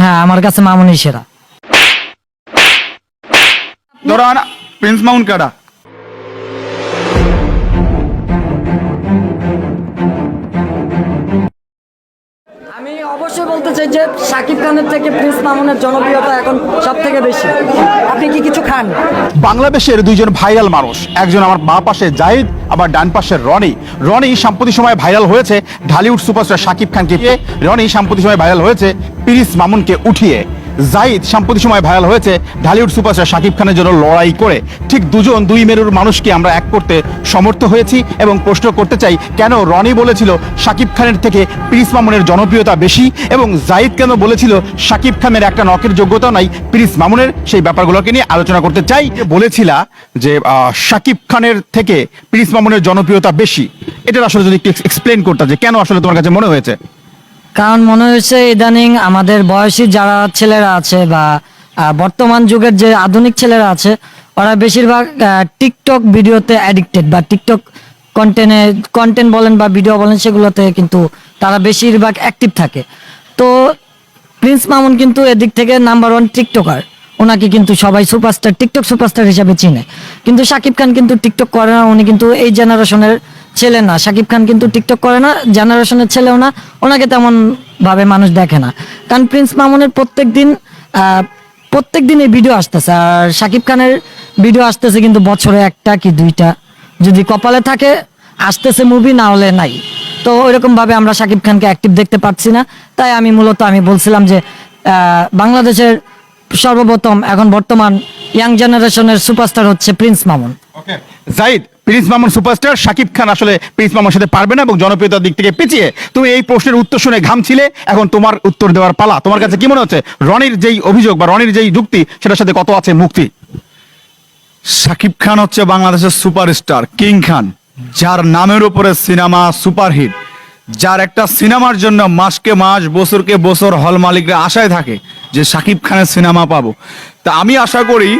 হ্যাঁ, আমার কাছে মামুনই সেরা। ধরো না প্রিন্স মামুন কাটা। আমি অবশ্যই বলতে চাই যে শাকিব খানের থেকে প্রিন্স মামুনের জনপ্রিয়তা এখন সব থেকে বেশি। আপনি কি কিছু খান? বাংলাদেশের দুইজন ভাইরাল মানুষ, একজন আমার বাঁ পাশে জাহিদ, আবার ডান পাশে রনি। রনি সাম্প্রতিক সময় ভাইরাল হয়েছে ঢালিউড সুপারস্টার শাকিব খানকে দিয়ে, রনি সাম্প্রতিক সময় ভাইরাল হয়েছে প্রিন্স মামুনকে উঠিয়ে। জাহিদ সাম্প্রতিক সময় ভাইরাল হয়েছে ঢালিউড সুপারস্টার শাকিব খানের জন্য লড়াই করে। ঠিক দুই মেরুর মানুষকে আমরা এক করতে সমর্থ হয়েছি এবং প্রশ্ন করতে চাই, কেন রনি বলেছিল শাকিব খানের থেকে প্রিন্স মামুনের জনপ্রিয়তা বেশি, এবং জাহিদ কেন বলেছিল শাকিব খানের একটা নকের যোগ্যতা নাই প্রিন্স মামুনের, সেই ব্যাপারগুলোকে নিয়ে আলোচনা করতে চাই। বলেছিলা যে শাকিব খানের থেকে প্রিন্স মামুনের জনপ্রিয়তা বেশি, এটা আসলে যদি একটু এক্সপ্লেন করতে যে কেন আসলে তোমার কাছে মনে হয়েছে? কারণ মনে হয়েছে ইদানিং আমাদের বয়সী যারা ছেলেরা আছে বা বর্তমান যুগের যে আধুনিক ছেলেরা আছে, ওরা বেশিরভাগ টিকটক ভিডিওতে অ্যাডিক্টেড, বা টিকটক কন্টেন্ট বলেন বা ভিডিও বলেন, সেগুলোতে কিন্তু তারা বেশিরভাগ অ্যাক্টিভ থাকে। তো প্রিন্স মামুন কিন্তু এদিক থেকে নাম্বার 1 টিকটকার। ওনাকে কিন্তু সবাই সুপারস্টার, টিকটক সুপারস্টার হিসাবে চিনে। কিন্তু শাকিব খান কিন্তু টিকটক করে না, উনি কিন্তু এই জেনারেশনের ছেলে না। শাকিব খান কিন্তু টিকটক করে না, জেনারেশনের ছেলেও না, ওনাকে তেমন ভাবে মানুষ দেখে না। কারণ প্রিন্স মামুনের প্রত্যেক দিন এই ভিডিও আসতেছে, আর শাকিব খানের ভিডিও আসতেছে কিন্তু বছরে একটা কি দুইটা, যদি কপালে থাকে আসতেছে মুভি, না হলে নাই। তো ওইরকম ভাবে আমরা শাকিব খানকে অ্যাক্টিভ দেখতে পাচ্ছি না। তাই আমি বলছিলাম যে বাংলাদেশের সর্বপ্রথম এখন বর্তমান ইয়াং জেনারেশনের সুপারস্টার হচ্ছে prince Mamun. Zahid, prince Mamun superstar, Shakib Khan আসলে প্রিন্স মামুনের সাথে পারবে না এবং জনপ্রিয়তার দিক থেকে পিছিয়ে। তুমি এই প্রশ্নের উত্তর শুনে ঘামছিলে, এখন তোমার উত্তর দেওয়ার পালা। তোমার কাছে কি মনে হচ্ছে রনির যেই অভিযোগ বা রনির যেই যুক্তি, সেটার সাথে কত আছে মুক্তি? শাকিব খান হচ্ছে বাংলাদেশের সুপারস্টার কিং খান, যার নামের উপরে সিনেমা সুপারহিট, যার একটা সিনেমার জন্য মাসকে মাস বছরকে বছর হল মালিকরা আশায় থাকে যে শাকিব খানের সিনেমা পাবো। তা আমি আশা করি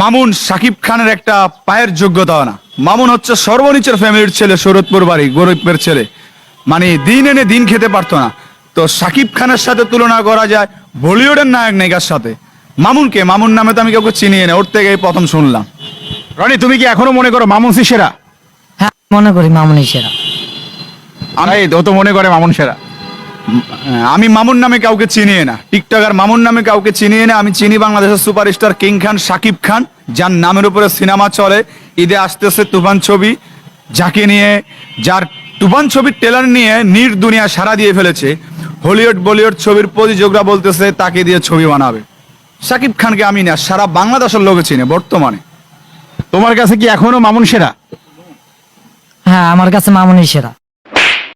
মামুন শাকিব খানের একটা পায়ের যোগ্যতা না। মামুন হচ্ছে সর্বনিচের ফ্যামিলির ছেলে, শরৎপুর বাড়ি, গরিবের ছেলে, মানে দিন এনে দিন খেতে পারতো না। তো শাকিব খানের সাথে তুলনা করা যায় বলিউডের নায়ক নায়িকার সাথে। মামুনকে, মামুন নামে তো আমি কাউকে চিনি না, ওর থেকে প্রথম শুনলাম। রনি, তুমি কি এখনো মনে করো মামুন সেরা? হ্যাঁ, মনে করি মামুনই সেরা। ও তো মনে করে মামুন সেরা। আমি মামুন নামে কাউকে চিনি না, টিকটকার মামুন নামে কাউকে চিনি না। আমি চিনি বাংলাদেশের সুপারস্টার কিং খান শাকিব খান, যার নামের উপরে সিনেমা চলে। ঈদে আসতেছে তুফান ছবি, যাকে নিয়ে, যার তুফান ছবির ট্রেলার নিয়ে নির দুনিয়া সারা দিয়ে ফেলেছে। হলিউড বলিউড ছবির প্রযোজকরা বলতেছে তাকে দিয়ে ছবি বানাবে। শাকিব খানকে আমি না, সারা বাংলাদেশের লোকে চিনে বর্তমানে। তোমার কাছে কি এখনো মামুন সেরা? হ্যাঁ, আমার কাছে মামুনই সেরা।